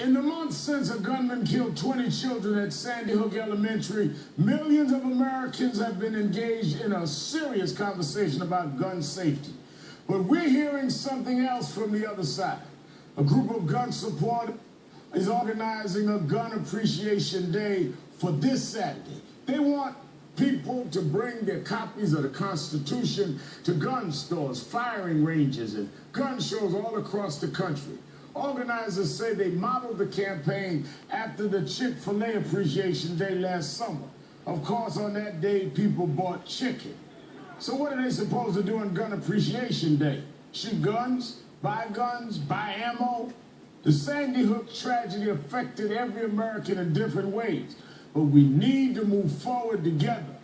In the months since a gunman killed 20 children at Sandy Hook Elementary, millions of Americans have been engaged in a serious conversation about gun safety. But we're hearing something else from the other side. A group of gun supporters is organizing a gun appreciation day for this Saturday. They want people to bring their copies of the Constitution to gun stores, firing ranges, and gun shows all across the country. Organizers say they modeled the campaign after the Chick-fil-A Appreciation Day last summer. Of course, on that day, people bought chicken. So what are they supposed to do on Gun Appreciation Day? Shoot guns, buy ammo? The Sandy Hook tragedy affected every American in different ways. But we need to move forward together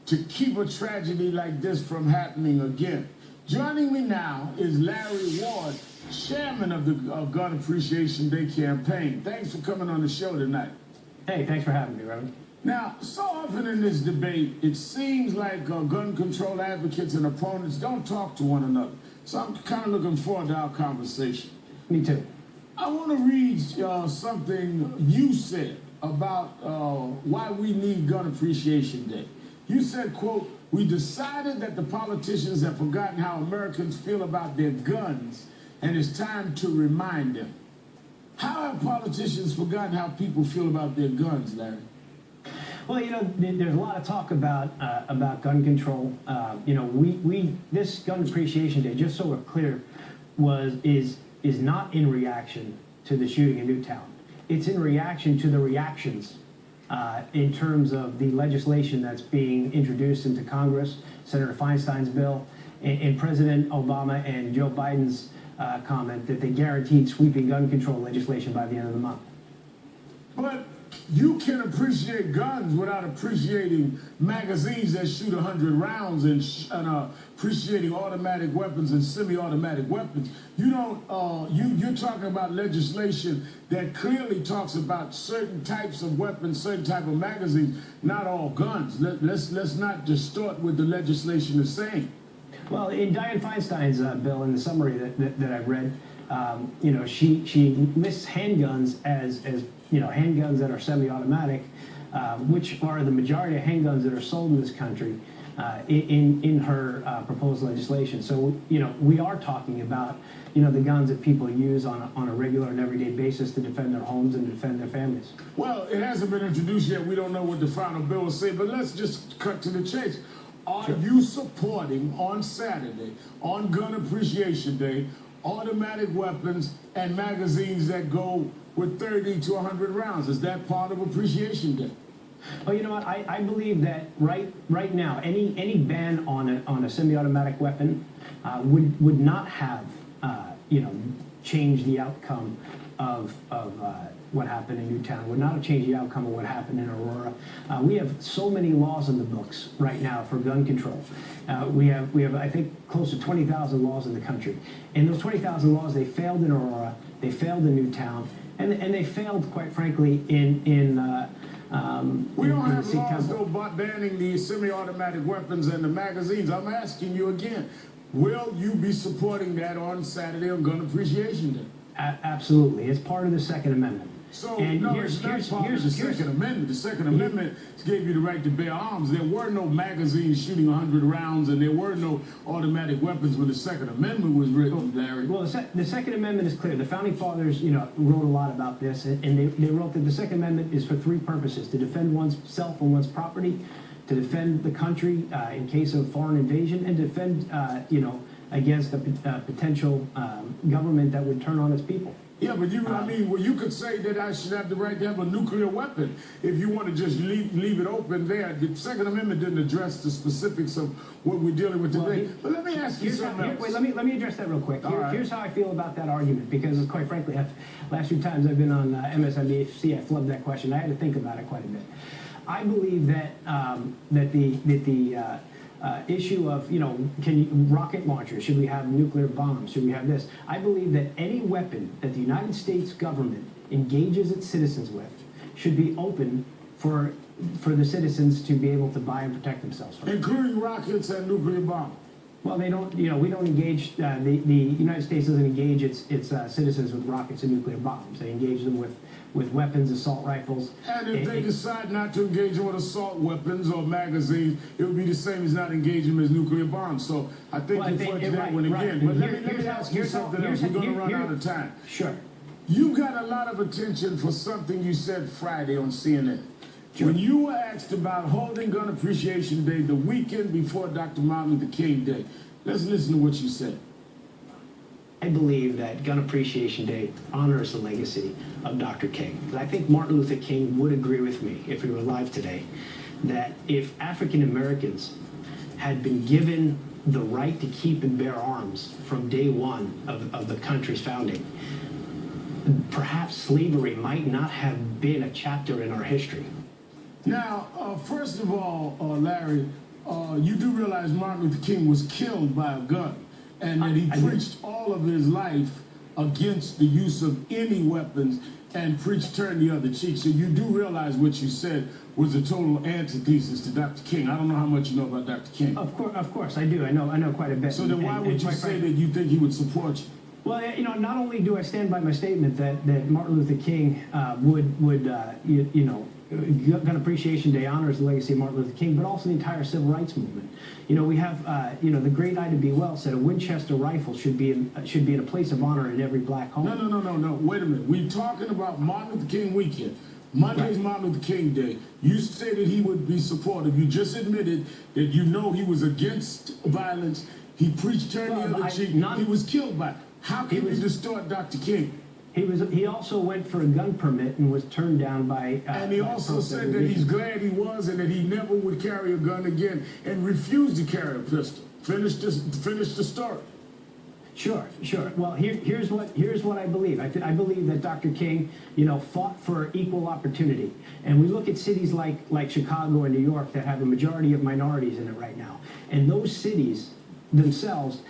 to keep a tragedy like this from happening again. Joining me now is Larry Ward, chairman of the Gun Appreciation Day campaign. Thanks for coming on the show tonight. Hey, thanks for having me, Reverend. Now, so often in this debate, it seems like gun control advocates and opponents don't talk to one another. So I'm kind of looking forward to our conversation. Me too. I want to read something you said about why we need Gun Appreciation Day. You said, quote, "We decided that the politicians have forgotten how Americans feel about their guns, and it's time to remind them." How have politicians forgotten how people feel about their guns, Larry? Well, you know, there's a lot of talk about gun control. You know, this Gun Appreciation Day, just so we're clear, is not in reaction to the shooting in Newtown. It's in reaction to the reactions in terms of the legislation that's being introduced into Congress, Senator Feinstein's bill, and President Obama and Joe Biden's comment that they guaranteed sweeping gun control legislation by the end of the month. But you can appreciate guns without appreciating magazines that shoot 100 rounds and appreciating automatic weapons and semi-automatic weapons. You don't. You're talking about legislation that clearly talks about certain types of weapons, certain type of magazines, not all guns. Let's not distort what the legislation is saying. Well, in Dianne Feinstein's bill, in the summary that I've read, you know, she lists handguns as you know, handguns that are semi-automatic, which are the majority of handguns that are sold in this country, in her proposed legislation. So, you know, we are talking about, you know, the guns that people use on a regular and everyday basis to defend their homes and defend their families. Well, it hasn't been introduced yet. We don't know what the final bill will say, but let's just cut to the chase. Are you supporting on Saturday, on Gun Appreciation Day, automatic weapons and magazines that go with 30 to 100 rounds? Is that part of Appreciation Day? Well, you know what? I believe that right now, any ban on a semi-automatic weapon would not have you know, changed the outcome of what happened in Newtown. Would not have changed the outcome of what happened in Aurora. We have so many laws in the books right now for gun control. We have I think close to 20,000 laws in the country, and those 20,000 laws, they failed in Aurora, they failed in Newtown, and they failed, quite frankly, in we don't have laws though banning the semi-automatic weapons and the magazines. I'm asking you again, will you be supporting that on Saturday on Gun Appreciation Day? Absolutely. It's part of the Second Amendment. So, no, it's not part of the Second Amendment. The Second Amendment gave you the right to bear arms. There were no magazines shooting 100 rounds, and there were no automatic weapons when the Second Amendment was written, Larry. Well, the Second Amendment is clear. The Founding Fathers, you know, wrote a lot about this, and they wrote that the Second Amendment is for three purposes: to defend one's self and one's property, to defend the country in case of foreign invasion, and defend, you know, against a potential government that would turn on its people. Yeah, but I mean, well, you could say that I should have the right to have a nuclear weapon if you want to just leave it open there. The Second Amendment didn't address the specifics of what we're dealing with today. But let me ask you something else. Wait, let me address that real quick. Here's how I feel about that argument, because quite frankly, last few times I've been on msnbc, I flubbed that question. I had to think about it quite a bit. I believe that the issue of, you know, rocket launchers, should we have nuclear bombs, should we have this? I believe that any weapon that the United States government engages its citizens with should be open for the citizens to be able to buy and protect themselves from. Including rockets and nuclear bombs. Well, they don't, we don't engage, the United States doesn't engage its citizens with rockets and nuclear bombs. They engage them with weapons, assault rifles. And if they decide not to engage them with assault weapons or magazines, it would be the same as not engaging them as nuclear bombs. So I think you fudged that one again. But let me ask you something else. We're going to run out of time. Sure. You got a lot of attention for something you said Friday on CNN. Sure. When you were asked about holding Gun Appreciation Day the weekend before Dr. Martin Luther King Day, let's listen to what you said. I believe that Gun Appreciation Day honors the legacy of Dr. King. And I think Martin Luther King would agree with me, if he were alive today, that if African Americans had been given the right to keep and bear arms from day one of the country's founding, perhaps slavery might not have been a chapter in our history. Now, first of all, Larry, you do realize Martin Luther King was killed by a gun, and that he preached all of his life against the use of any weapons and preached turn the other cheek. So you do realize what you said was a total antithesis to Dr. King. I don't know how much you know about Dr. King. Of course, I do. I know quite a bit. So then why would you say that you think he would support you? Well, not only do I stand by my statement that Martin Luther King Gun Appreciation Day honors the legacy of Martin Luther King, but also the entire civil rights movement. We have, the great Ida B. Wells said a Winchester rifle should be in a place of honor in every black home. No. Wait a minute. We're talking about Martin Luther King weekend. Monday's right. Martin Luther King Day. You stated he would be supportive. You just admitted that he was against violence. He preached turn the other cheek. He was killed by it. How can you distort Dr. King? He also went for a gun permit and was turned down by. And he also said that he's glad he was and that he never would carry a gun again and refused to carry a pistol. Finish the story. Sure. Well, here's what I believe. I believe that Dr. King, fought for equal opportunity. And we look at cities like Chicago and New York that have a majority of minorities in it right now. And those cities themselves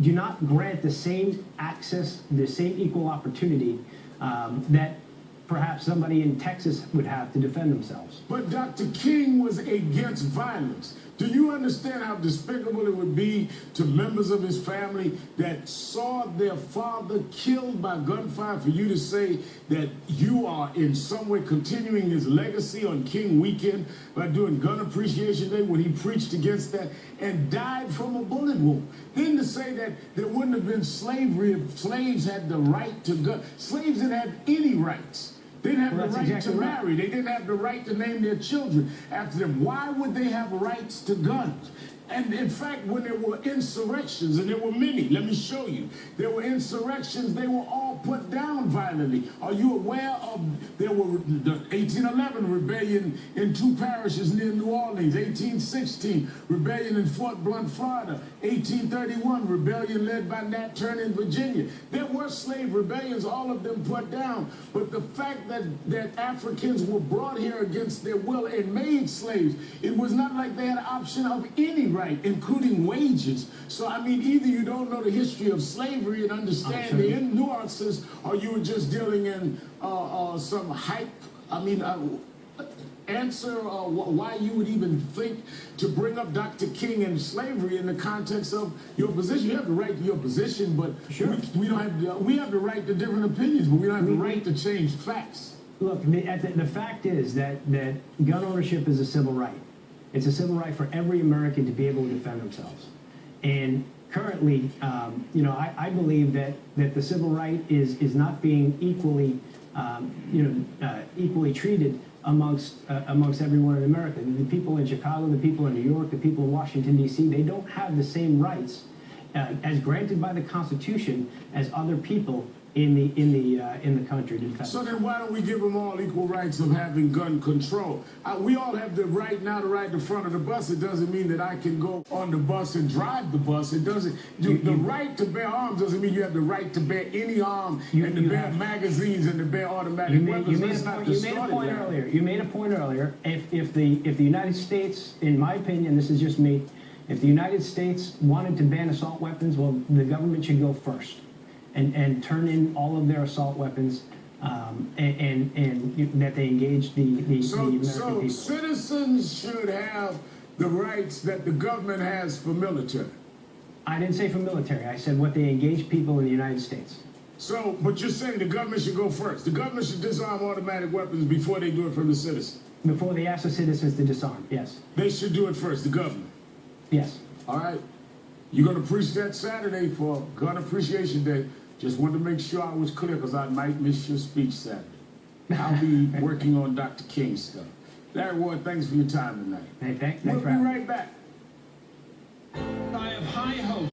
do not grant the same access, the same equal opportunity that perhaps somebody in Texas would have to defend themselves. But Dr. King was against violence. Do you understand how despicable it would be to members of his family that saw their father killed by gunfire for you to say that you are in some way continuing his legacy on King Weekend by doing Gun Appreciation Day when he preached against that and died from a bullet wound? Then to say that there wouldn't have been slavery if slaves had the right to gun. Slaves didn't have any rights. They didn't have the right to marry. They didn't have the right to name their children after them. Why would they have rights to guns? And in fact, when there were insurrections, and there were many, let me show you, there were insurrections, they were all put down violently. Are you aware of, there were the 1811 rebellion in 2 parishes near New Orleans, 1816 rebellion in Fort Blunt, Florida, 1831 rebellion led by Nat Turner in Virginia. There were slave rebellions, all of them put down. But the fact that Africans were brought here against their will and made slaves, it was not like they had an option of any right, including wages. So, I mean, either you don't know the history of slavery and understand the nuances, or you were just dealing in some hype. I mean, answer why you would even think to bring up Dr. King and slavery in the context of your position. You have the right to your position, but we don't have we have the right to different opinions, but we don't have the right to change facts. Look, the fact is that gun ownership is a civil right. It's a civil right for every American to be able to defend themselves. And currently, I believe that the civil right is not being equally, equally treated amongst everyone in America. The people in Chicago, the people in New York, the people in Washington, D.C., they don't have the same rights as granted by the Constitution as other people in the country to defend. So then why don't we give them all equal rights of having gun control? We all have the right now to ride the front of the bus. It doesn't mean that I can go on the bus and drive the bus. It doesn't. The right to bear arms doesn't mean you have the right to bear any arm and to bear magazines and to bear automatic weapons. You made a point earlier. If the United States, in my opinion, this is just me, if the United States wanted to ban assault weapons, well, the government should go first. And turn in all of their assault weapons, and that they engage the American people. So citizens should have the rights that the government has for military. I didn't say for military. I said what they engage people in the United States. So, but you're saying the government should go first. The government should disarm automatic weapons before they do it from the citizens. Before they ask the citizens to disarm, yes. They should do it first, the government. Yes. All right. You're going to preach that Saturday for Gun Appreciation Day. Just wanted to make sure I was clear because I might miss your speech Saturday. I'll be working on Dr. King's stuff. Larry Ward, thanks for your time tonight. Hey, thanks We'll for be having me. right back. I have high hopes.